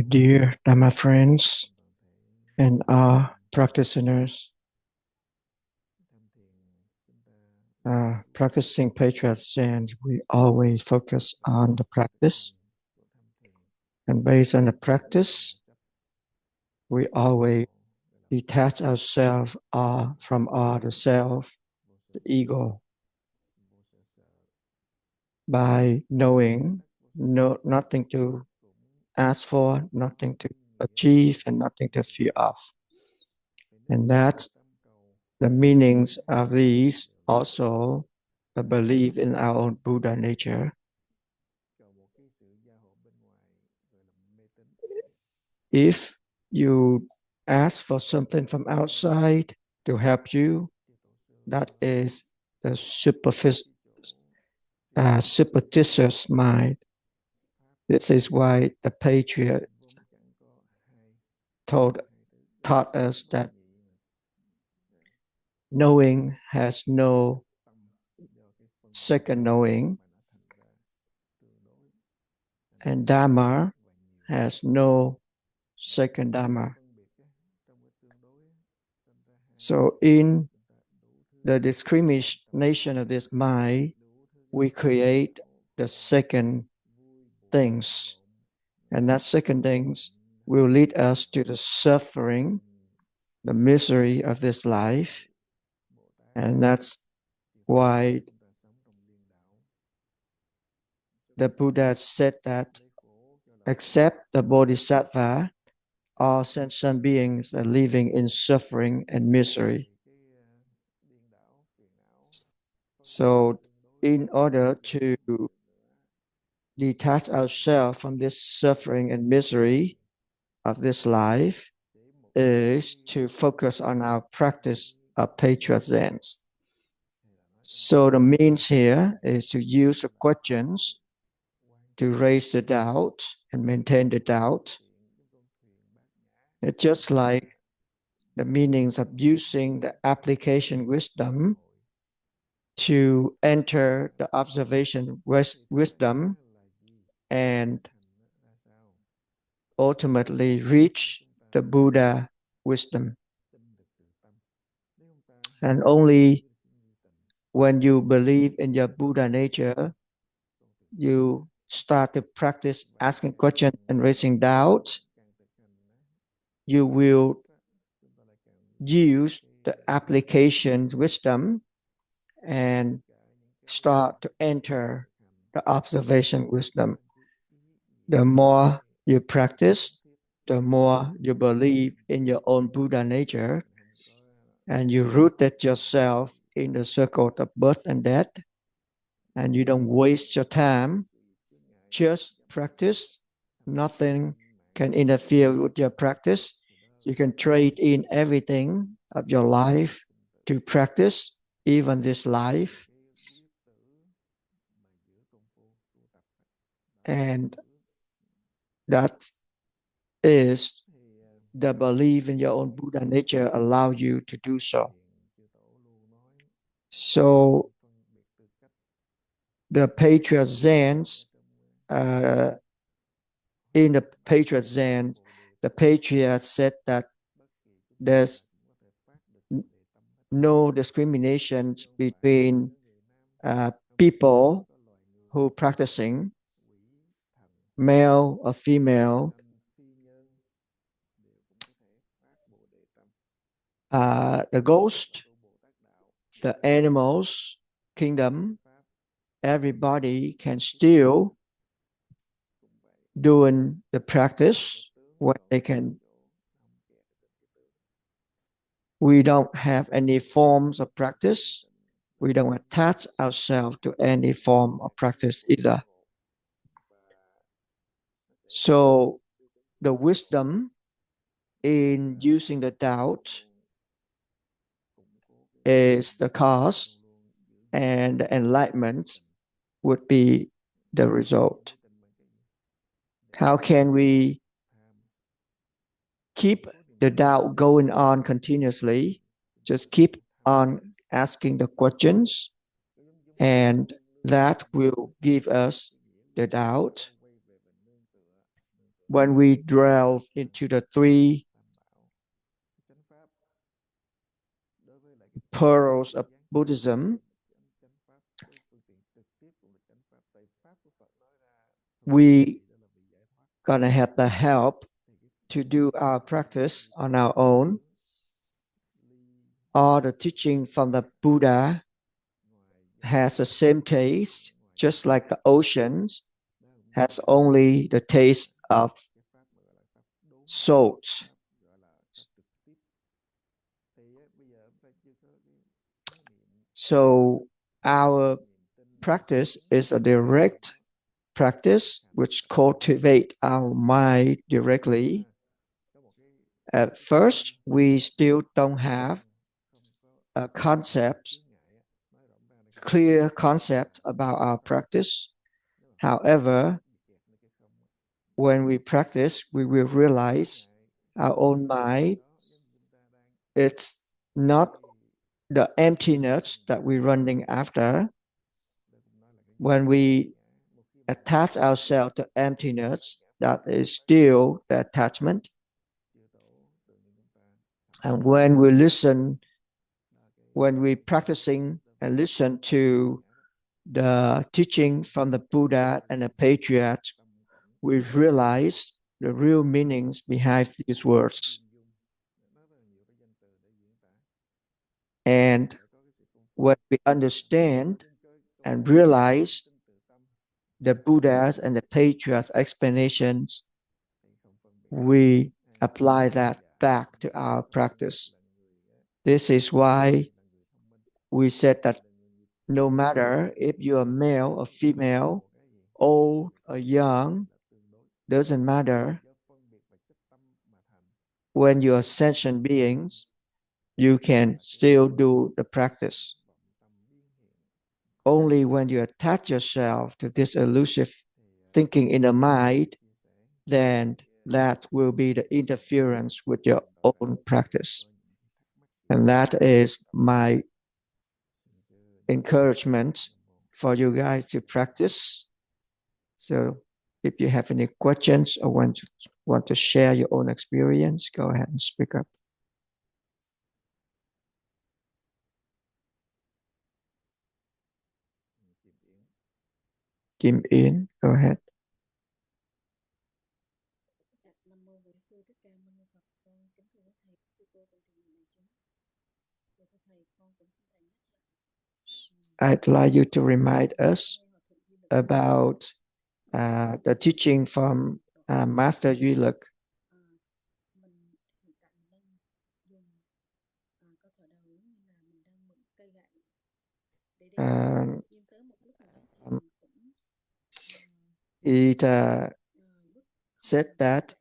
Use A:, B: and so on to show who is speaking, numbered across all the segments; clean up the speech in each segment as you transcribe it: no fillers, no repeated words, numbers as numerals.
A: Dear Dharma friends and practitioners, practicing patriot Zen, we always focus on the practice. And based on the practice, we always detach ourselves from the self, the ego, by knowing nothing to ask for, nothing to achieve, and nothing to fear of. And that's the meanings of these, also the belief in our own Buddha nature. If you ask for something from outside to help you, that is the superstitious mind. This is why the patriot taught us that knowing has no second knowing, and Dharma has no second Dharma. So in the discrimination of this mind, we create the second things. And that second things will lead us to the suffering, the misery of this life. And that's why the Buddha said that except the Bodhisattva, all sentient beings are living in suffering and misery. So in order to detach ourselves from this suffering and misery of this life is to focus on our practice of patriot Zen. So the means here is to use the questions to raise the doubt and maintain the doubt. It's just like the meanings of using the application wisdom to enter the observation wisdom and ultimately reach the Buddha wisdom. And only when you believe in your Buddha nature, you start to practice asking questions and raising doubts, you will use the application wisdom and start to enter the observation wisdom. The more you practice, the more you believe in your own Buddha nature, and you rooted yourself in the circle of birth and death, and you don't waste your time, just practice. Nothing can interfere with your practice. You can trade in everything of your life to practice, even this life. And that is the belief in your own Buddha nature allow you to do so. So the Patriot Zen, in the Patriot Zen, the Patriot said that there's no discrimination between people who practicing, male or female, the ghost, the animals kingdom, everybody can still doing the practice when they can. We don't have any forms of practice. We don't attach ourselves to any form of practice either. So the wisdom in using the doubt is the cause, and the enlightenment would be the result. How can we keep the doubt going on continuously? Just keep on asking the questions, and that will give us the doubt. when we delve into the three pearls of Buddhism, we gonna have the help to do our practice on our own. All the teaching from the Buddha has the same taste, just like the oceans has only the taste of salt. So our practice is a direct practice which cultivate our mind directly. At first, we still don't have a concept, clear concept about our practice. However, when we practice, we will realize our own mind. It's not the emptiness that we're running after. When we attach ourselves to emptiness, that is still the attachment. And when we listen, when we practicing and listen to the teaching from the Buddha and the patriarchs, we realize the real meanings behind these words. And when we understand and realize the Buddha's and the patriarch's explanations, we apply that back to our practice. This is why we said that no matter if you're male or female, old or young, doesn't matter. When you're sentient beings, you can still do the practice. Only when you attach yourself to this elusive thinking in the mind, then that will be the interference with your own practice. And that is my encouragement for you guys to practice. So if you have any questions or want to share your own experience, go ahead and speak up. Kim In, go ahead. I'd like you to remind us about the teaching from Master Duy Lực. It said that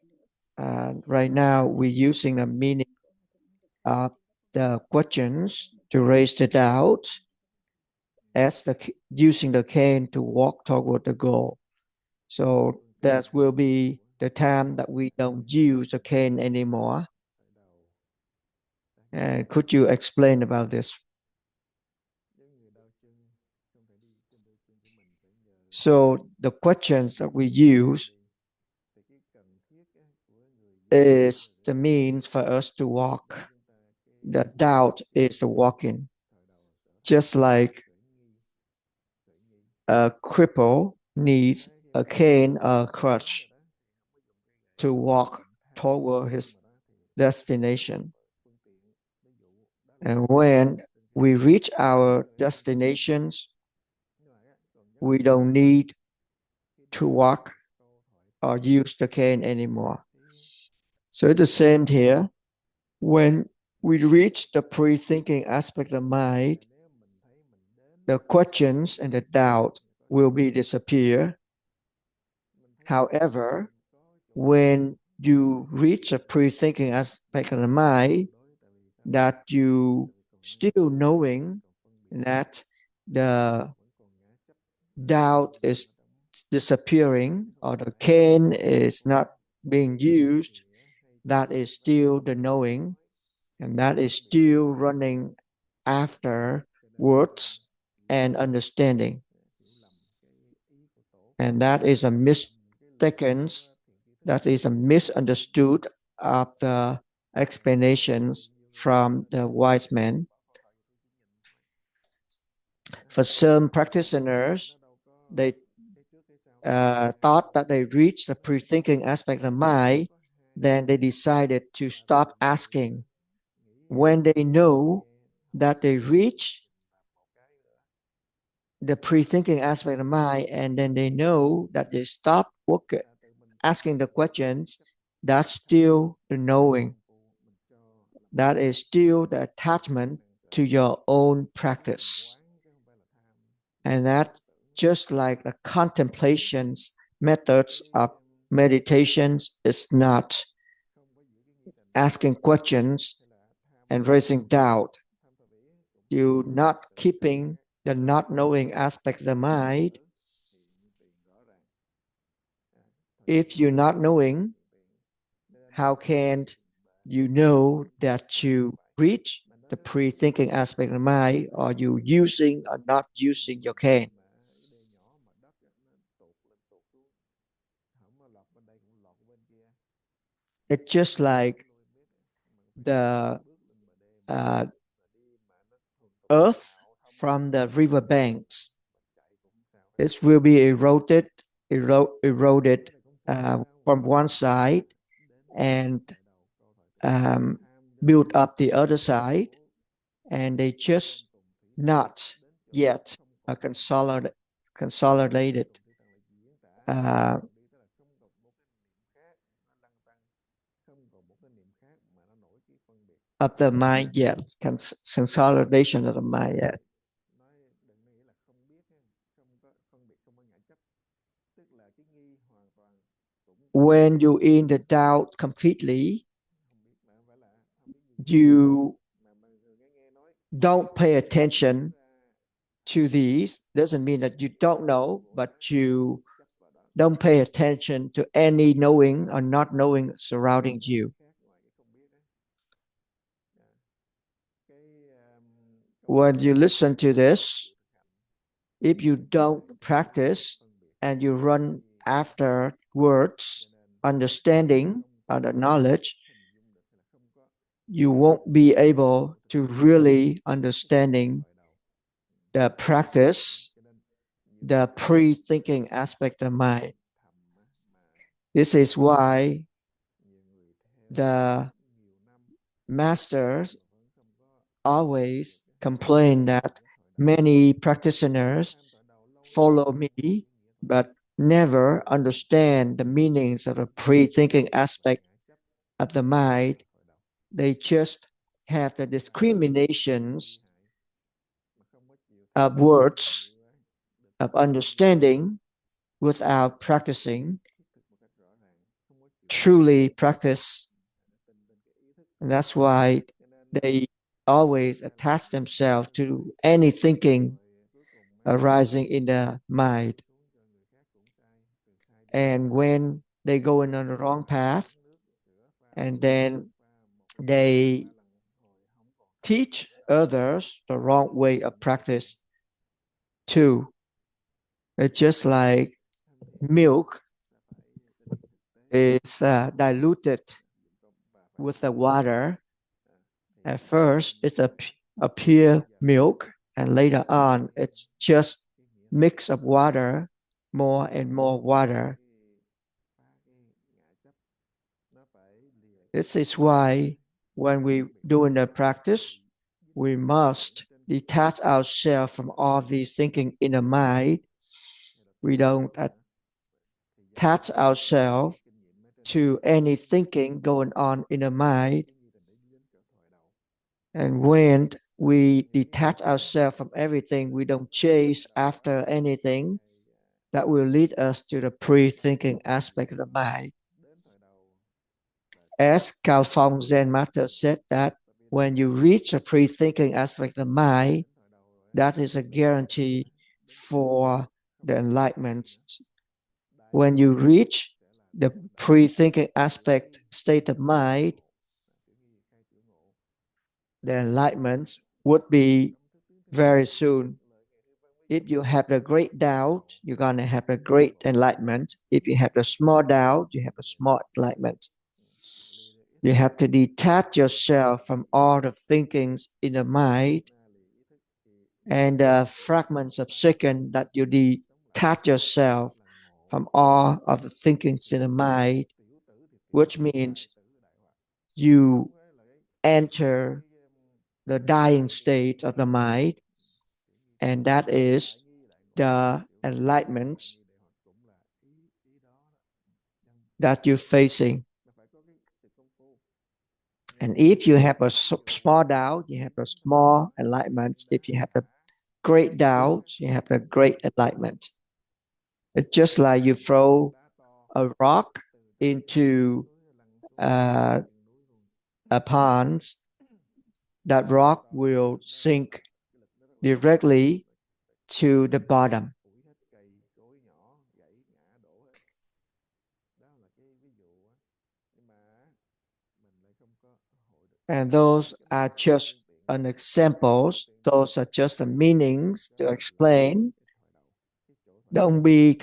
A: right now we're using the meaning of the questions to raise the doubt as using the cane to walk toward the goal. So that will be the time that we don't use the cane anymore. Could you explain about this? So the questions that we use is the means for us to walk. The doubt is the walking. Just like a cripple needs a cane or a crutch to walk toward his destination. And when we reach our destinations, we don't need to walk or use the cane anymore. So it's the same here. When we reach the pre-thinking aspect of mind, the questions and the doubt will be disappear. However, when you reach a pre-thinking aspect of the mind, that you still knowing that the doubt is disappearing or the cane is not being used, that is still the knowing, and that is still running after words and understanding. And that is a mistaken That is a misunderstood of the explanations from the wise men. For some practitioners, they thought that they reached the pre-thinking aspect of the mind, then they decided to stop asking. When they know that they reach the pre-thinking aspect of the mind, and then they know that they stop asking the questions, that's still the knowing. That is still the attachment to your own practice. And that just like the contemplations methods of meditations is not asking questions and raising doubt. You're not keeping the not knowing aspect of the mind. If you're not knowing, how can you know that you reach the pre-thinking aspect of the mind, or you using or not using your cane? It's just like the earth from the river banks. It will be eroded from one side and build up the other side, and they just not yet consolidated of the mind yet, consolidation of the mind yet. When you're in the doubt completely, you don't pay attention to these. Doesn't mean that you don't know, but you don't pay attention to any knowing or not knowing surrounding you. When you listen to this, if you don't practice and you run after words, understanding, or the knowledge, you won't be able to really understanding the practice, the pre-thinking aspect of mind. This is why the masters always complain that many practitioners follow me but never understand the meanings of the pre-thinking aspect of the mind. They just have the discriminations of words, of understanding, without practicing, truly practice. And that's why they always attach themselves to any thinking arising in the mind. And when they go in on the wrong path, and then they teach others the wrong way of practice too. It's just like milk is diluted with the water. At first, it's a pure milk, and later on, it's just mix of water, more and more water. This is why when we doing the practice, we must detach ourselves from all these thinking in the mind. We don't attach ourselves to any thinking going on in the mind. And when we detach ourselves from everything, we don't chase after anything that will lead us to the pre-thinking aspect of the mind. As Cao Phong Zen Master said that when you reach a pre-thinking aspect of the mind, that is a guarantee for the enlightenment. When you reach the pre-thinking aspect state of mind, the enlightenment would be very soon. If you have the great doubt, you're going to have a great enlightenment. If you have a small doubt, you have a small enlightenment. You have to detach yourself from all the thinkings in the mind and the fragments of second that you detach yourself from all of the thinkings in the mind, which means you enter the dying state of the mind, and that is the enlightenment that you're facing. And if you have a small doubt, you have a small enlightenment. If you have a great doubt, you have a great enlightenment. It's just like you throw a rock into a pond, that rock will sink directly to the bottom. And those are just an examples. Those are just the meanings to explain. Don't be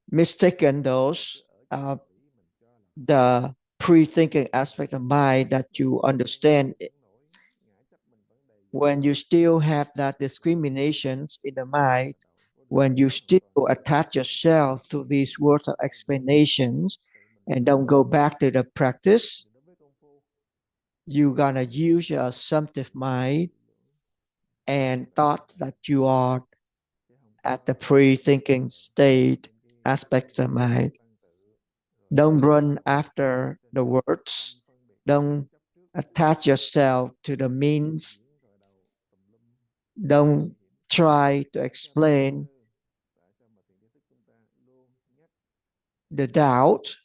A: mistaken. Those are the pre-thinking aspect of mind that you understand. When you still have that discriminations in the mind, when you still attach yourself to these words of explanations and don't go back to the practice, you're gonna use your assumptive mind and thought that you are at the pre-thinking state aspect of mind. Don't run after the words. Don't attach yourself to the means. Don't try to explain the doubt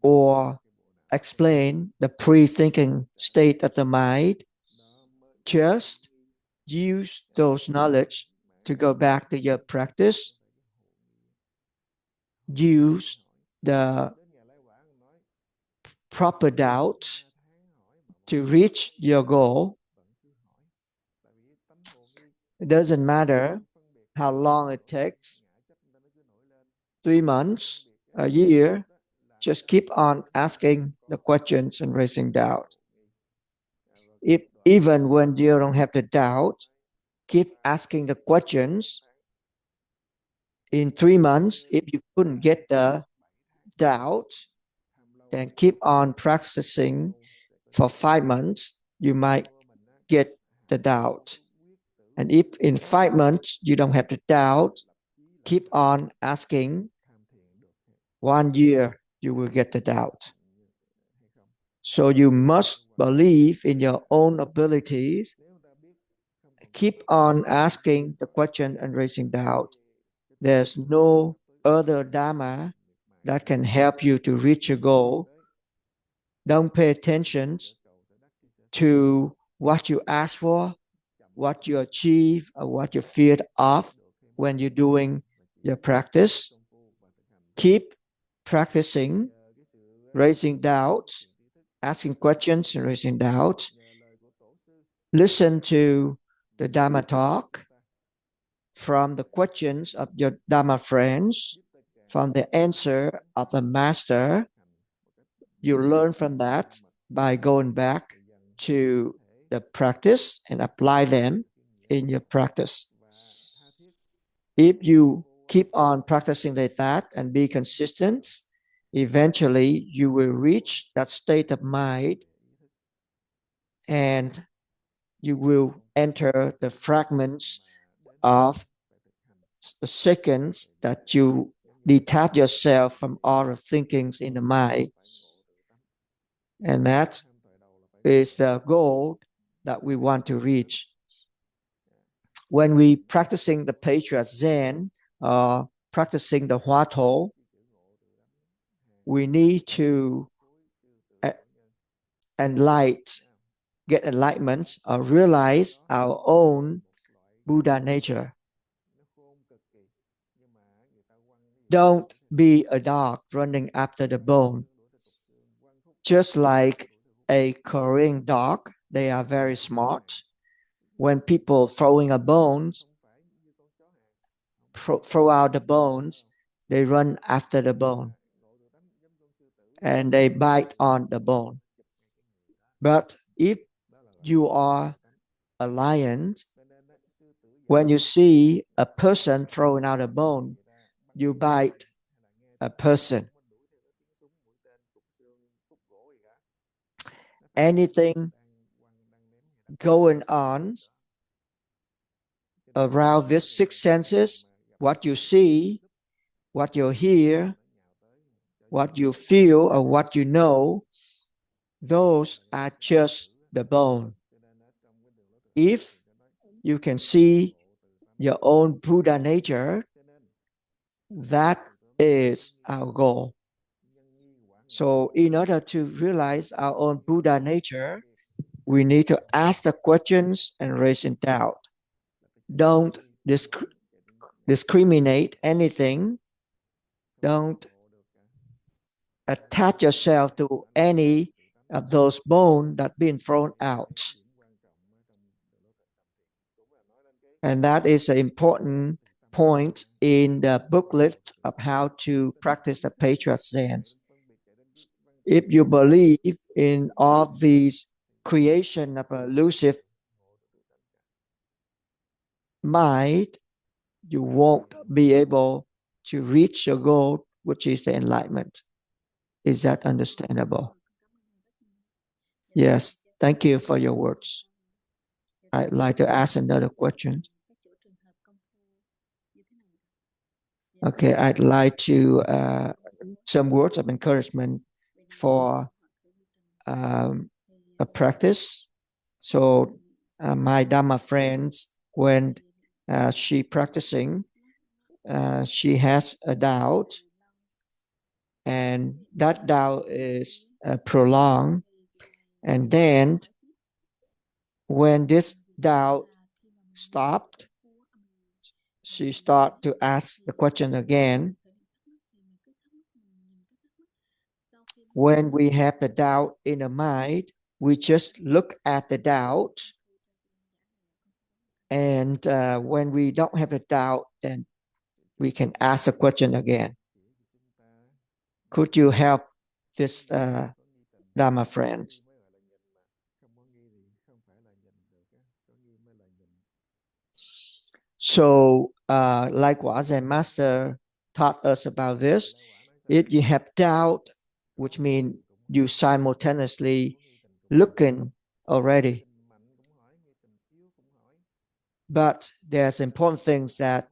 A: or explain the pre-thinking state of the mind. Just use those knowledge to go back to your practice. Use the proper doubt to reach your goal. It doesn't matter how long it takes, 3 months, a year, just keep on asking the questions and raising doubt. Even when you don't have the doubt, keep asking the questions. In 3 months, if you couldn't get the doubt, then keep on practicing for 5 months, you might get the doubt. And if in 5 months you don't have the doubt, keep on asking. 1 year, you will get the doubt. So you must believe in your own abilities. Keep on asking the question and raising doubt. There's no other Dharma that can help you to reach your goal. Don't pay attention to what you ask for, what you achieve, or what you fear of when you're doing your practice. Keep practicing, raising doubts, asking questions and raising doubts. Listen to the Dharma talk from the questions of your Dharma friends, from the answer of the master. You learn from that by going back to the practice and apply them in your practice. If you keep on practicing like that and be consistent, eventually you will reach that state of mind and you will enter the fragments of the seconds that you detach yourself from all the thinkings in the mind. And that is the goal that we want to reach. When we practicing the Patriot Zen or practicing the Hoa Thổ, we need to get enlightenment or realize our own Buddha nature. Don't be a dog running after the bone. Just like a Korean dog, they are very smart. when people throwing a bones, throw out the bones, they run after the bone and they bite on the bone. But if you are a lion, when you see a person throwing out a bone, you bite a person. Anything going on around these six senses, what you see, what you hear, what you feel, or what you know, those are just the bone. If you can see your own Buddha nature, that is our goal. So in order to realize our own Buddha nature, we need to ask the questions and raise in doubt. Don't discriminate anything. Don't attach yourself to any of those bones that been thrown out. And that is an important point in the booklet of how to practice the Patriot Zen. If you believe in all these creation of elusive mind, you won't be able to reach your goal, which is the enlightenment. Is that understandable? Yes. Thank you for your words. I'd like to ask another question. Okay, I'd like to some words of encouragement for a practice. So my Dharma friends, when she practicing, she has a doubt, and that doubt is prolonged. And then when this doubt stopped, she start to ask the question again. When we have the doubt in the mind, we just look at the doubt. And when we don't have the doubt, then we can ask the question again. Could you help this Dharma friends? So, like what Zen Master taught us about this, if you have doubt, which means you simultaneously looking already. But there's important things that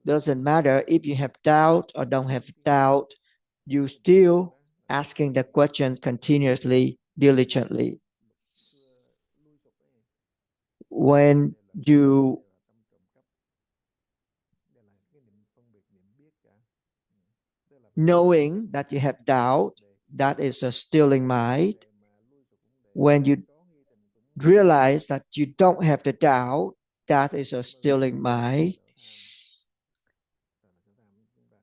A: doesn't matter if you have doubt or don't have doubt, you still asking the question continuously, diligently. When you knowing that you have doubt, that is a stealing mind. When you realize that you don't have the doubt, that is a stealing mind.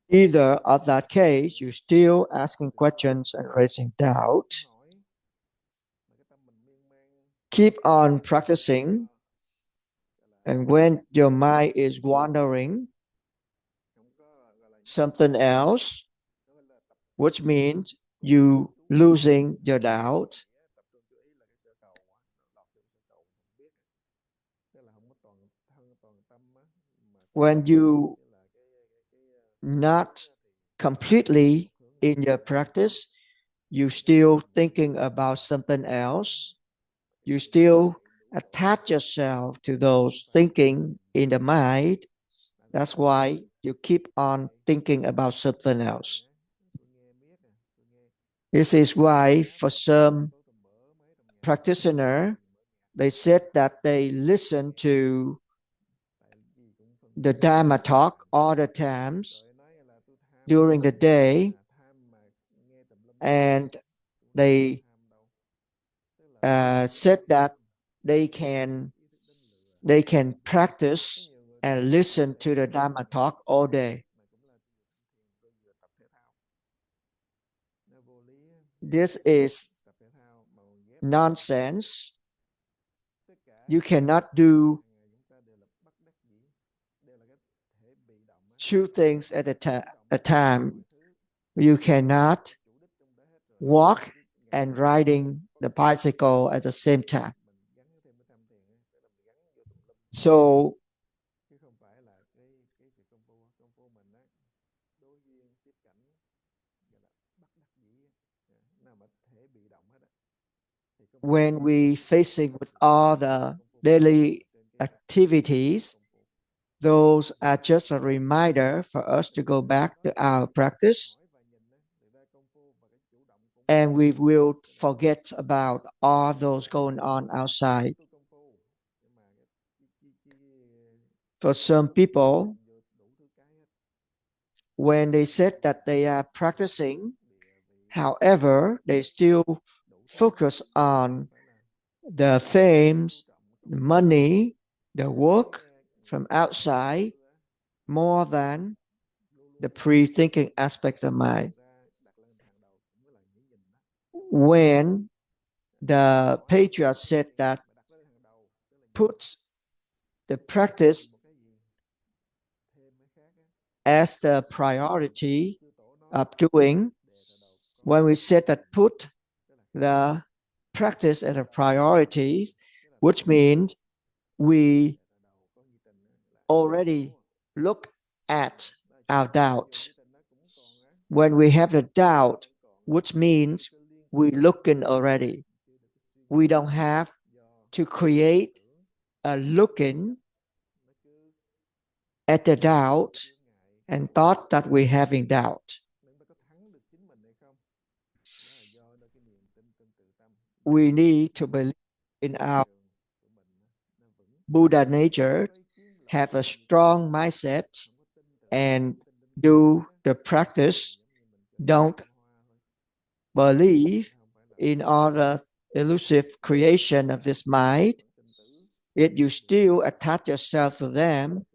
A: Either of that case, you're still asking questions and raising doubt. Keep on practicing. And when your mind is wandering something else, which means you losing your doubt, when you not completely in your practice, you still thinking about something else, you still attach yourself to those thinking in the mind. That's why you keep on thinking about something else. This is why for some practitioner, they said that they listen to the Dharma talk all the times during the day, and they said that they can practice and listen to the Dharma talk all day. This is nonsense. You cannot do two things at a time. You cannot walk and riding the bicycle at the same time. So when we facing with all the daily activities, those are just a reminder for us to go back to our practice, and we will forget about all those going on outside. For some people, when they said that they are practicing, however, they still focus on the fame, the money, the work from outside more than the pre-thinking aspect of mind. When the patriarch said that put the practice as the priority of doing, when we said that put the practice as a priority, which means we already look at our doubt. When we have the doubt, which means we looking already. We don't have to create a looking at the doubt and thought that we're having doubt. We need to believe in our Buddha nature, have a strong mindset, and do the practice. Don't believe in all the elusive creation of this mind. If you still attach yourself to them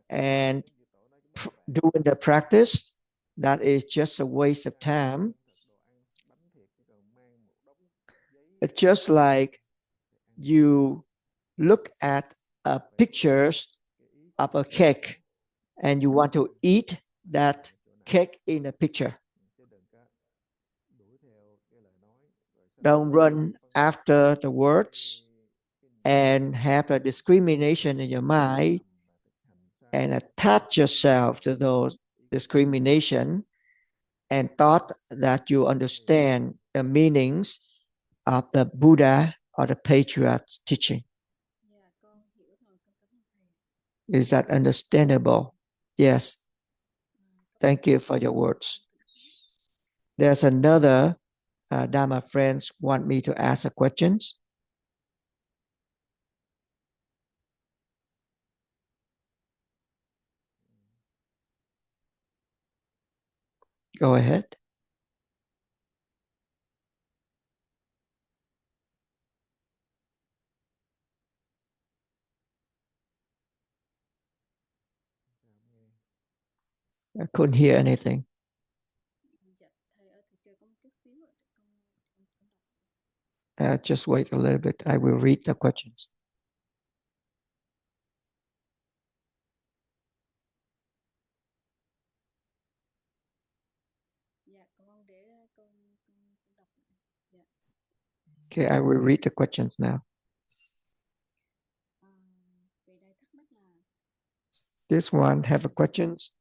A: and doing the practice, that is just a waste of time. It's just like you look at pictures of a cake and you want to eat that cake in the picture. Don't run after the words and have a discrimination in your mind and attach yourself to those discrimination and thought that you understand the meanings of the Buddha or the patriarch's teaching. Is that understandable? Yes. Thank you for your words. There's another Dharma friends want me to ask a questions. Go ahead. I couldn't hear anything. Just wait a little bit. I will read the questions. Okay, I will read the questions now. This one have a questions.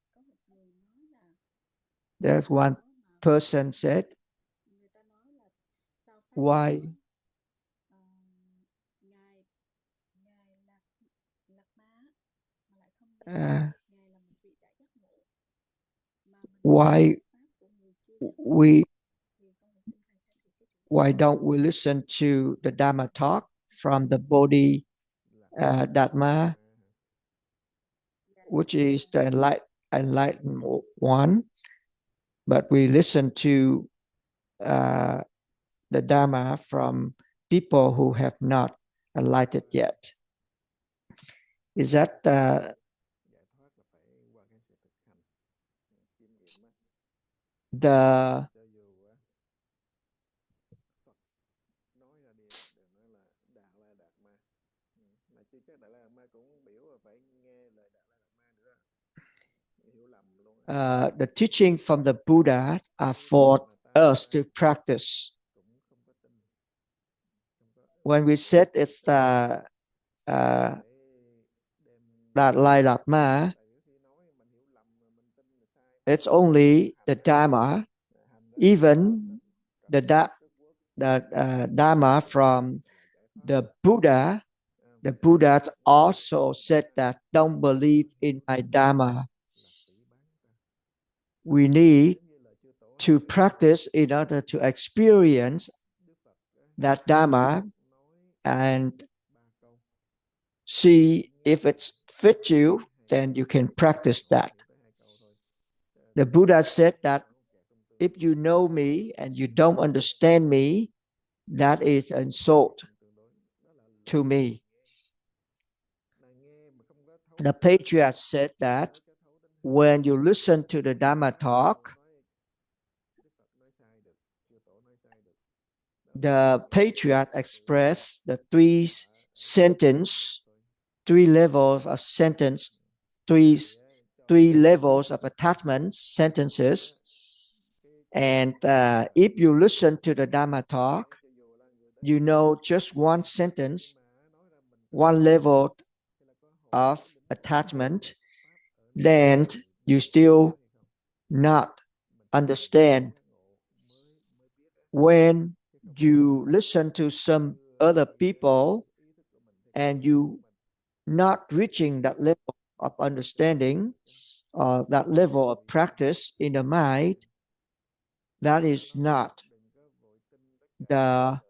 A: There's one person said, why why don't we listen to the Dharma talk from the Bodhi Dharma, which is the enlightened one, but we listen to the Dharma from people who have not enlightened yet. Is that the the teaching from the Buddha are for us to practice. When we said it's the Dalai Lama, it's only the Dharma. Even the Dharma from the Buddha also said that don't believe in my Dharma. We need to practice in order to experience that Dharma and see if it fits you, then you can practice that. The Buddha said that if you know me and you don't understand me, that is an insult to me. The patriarch said that when you listen to the Dharma talk, the patriarch expressed the three levels of sentence, three levels of attachment sentences. And if you listen to the Dharma talk, you know just one sentence, one level of attachment, then you still not understand. When you listen to some other people and you not reaching that level of understanding or that level of practice in the mind, that is not the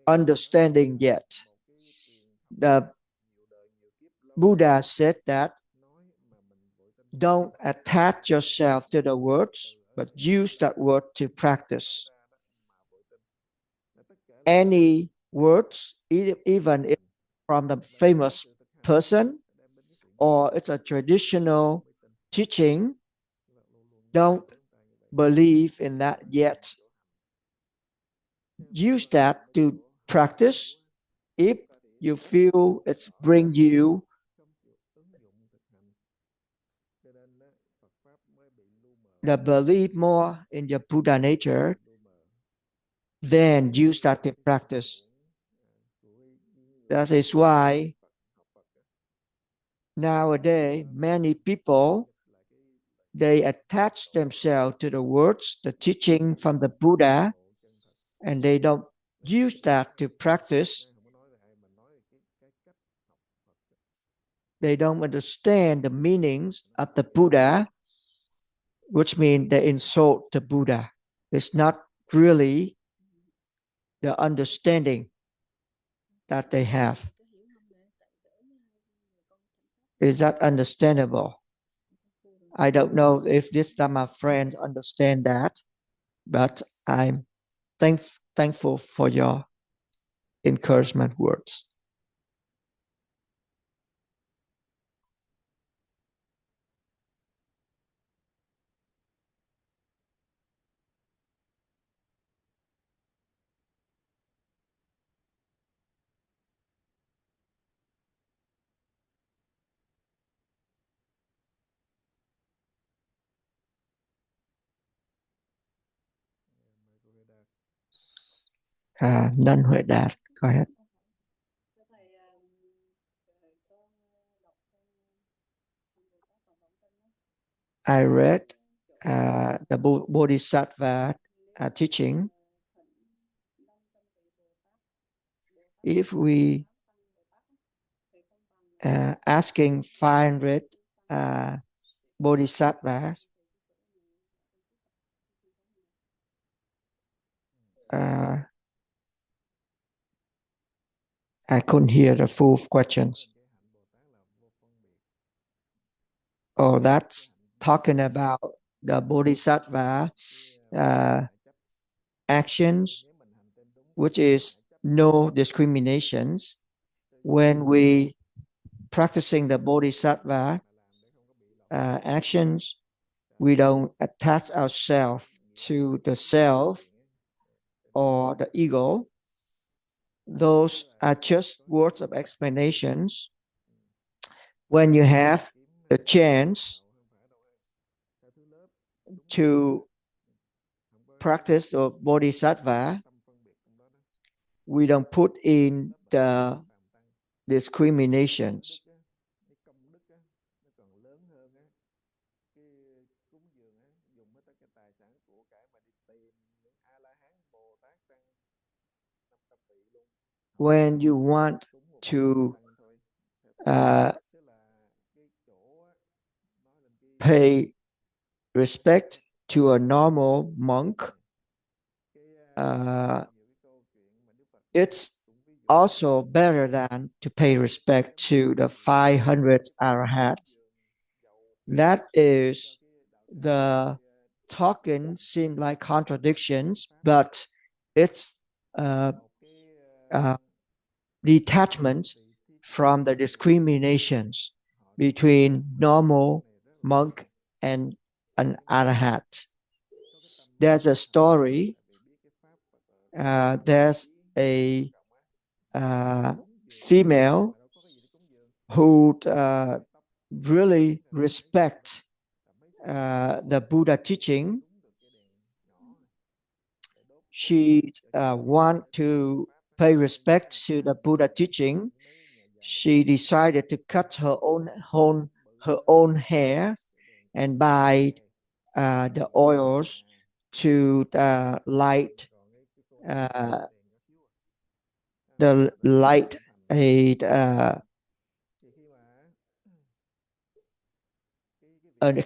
A: understanding yet. The Buddha said that don't attach yourself to the words, but use that word to practice. Any words, even if from the famous person or it's a traditional teaching, don't believe in that yet. Use that to practice. If you feel it's bring you the belief more in your Buddha nature, then you start to practice. That is why nowadays many people, they attach themselves to the words, the teaching from the Buddha, and they don't use that to practice. They don't understand the meanings of the Buddha, which means they insult the Buddha. It's not really the understanding that they have. Is that understandable? I don't know if this Dharma friend understand that, but I'm thankful for your encouragement words. None Huệ Đạt, go ahead. I read the Bodhisattva teaching. If we asking 500 Bodhisattvas, I couldn't hear the full questions. Oh, that's talking about the Bodhisattva actions, which is no discriminations. When we practicing the Bodhisattva actions, we don't attach ourselves to the self or the ego. Those are just words of explanations. when you have the chance to practice the bodhisattva, we don't put in the discriminations. When you want to pay respect to a normal monk, it's also better than to pay respect to the 500 arahats. That is, the talking seem like contradictions, but it's detachment from the discriminations between normal monk and an arahat. There's a story. There's a female who really respect the Buddha teaching. She want to pay respect to the Buddha teaching. She decided to cut her own hair and buy the oils to light a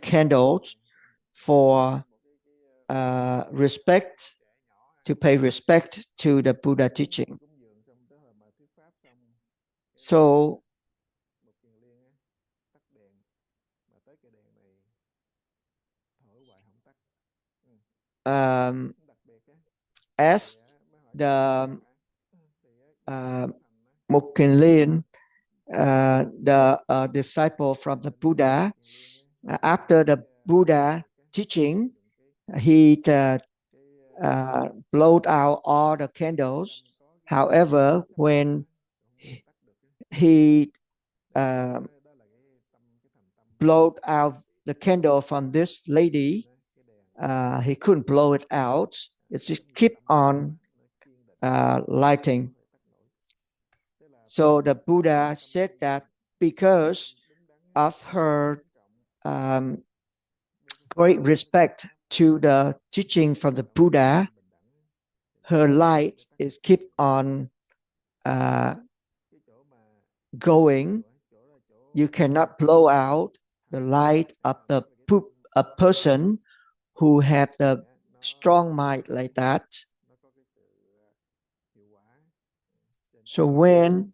A: candle for respect, to pay respect to the Buddha teaching. So as the Mukhin, the disciple from the Buddha, after the Buddha teaching, he blowed out all the candles. However, when he blowed out the candle from this lady, he couldn't blow it out. It just kept on lighting. So the Buddha said that because of her great respect to the teaching from the Buddha, her light is keep on going. You cannot blow out the light of a person who have the strong mind like that. So when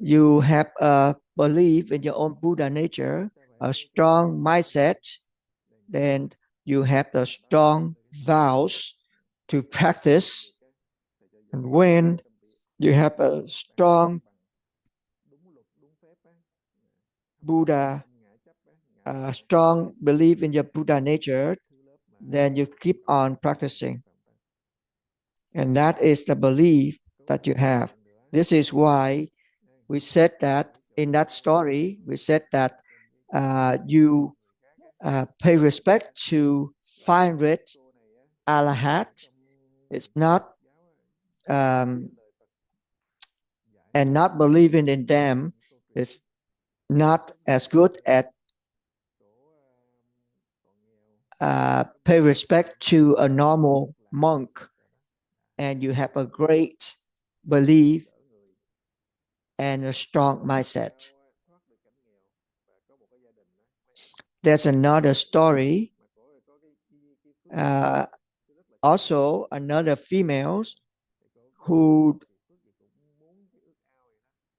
A: you have a belief in your own Buddha nature, a strong mindset, then you have the strong vows to practice. And when you have a strong Buddha, a strong belief in your Buddha nature, then you keep on practicing. And that is the belief that you have. This is why we said that in that story, we said that you pay respect to 500 Alahat. It's not and not believing in them is not as good as pay respect to a normal monk, and you have a great belief and a strong mindset. There's another story. Also, another female who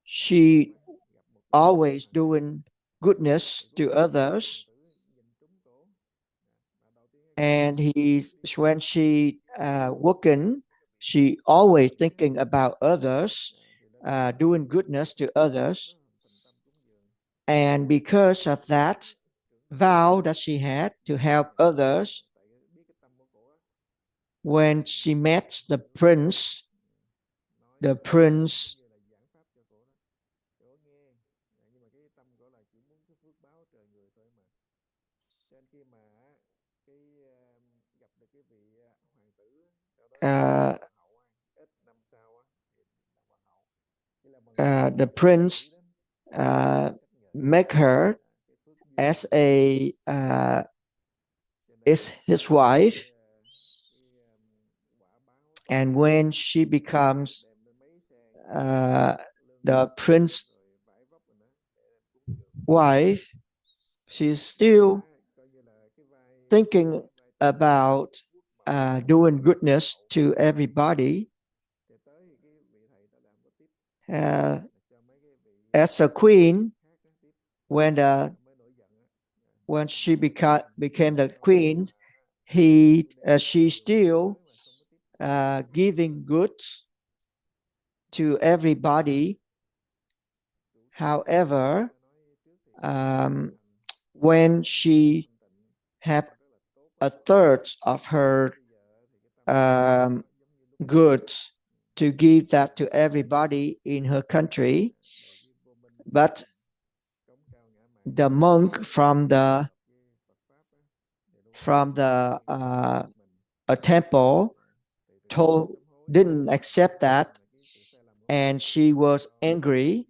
A: she always doing goodness to others, and when she working, she always thinking about others, doing goodness to others, and because of that vow that she had to help others, when she met the prince The prince make her as a is his wife, and when she becomes the prince's wife, she's still thinking about doing goodness to everybody. As a queen, when she became the queen, she still giving goods to everybody. However, when she had a third of her goods to give that to everybody in her country, but the monk from the a temple didn't accept that, and she was angry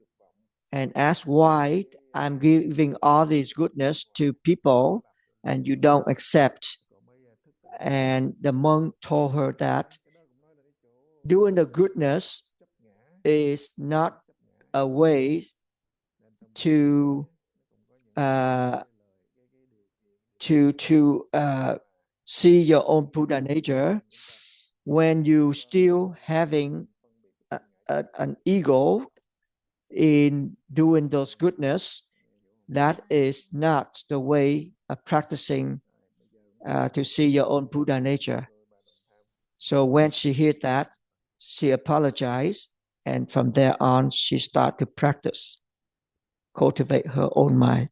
A: and asked, why I'm giving all this goodness to people and you don't accept. And the monk told her that doing the goodness is not a way to see your own Buddha nature. When you still having an ego in doing those goodness, that is not the way of practicing to see your own Buddha nature. So when she heard that, she apologized, and from there on, she started to practice, cultivate her own mind.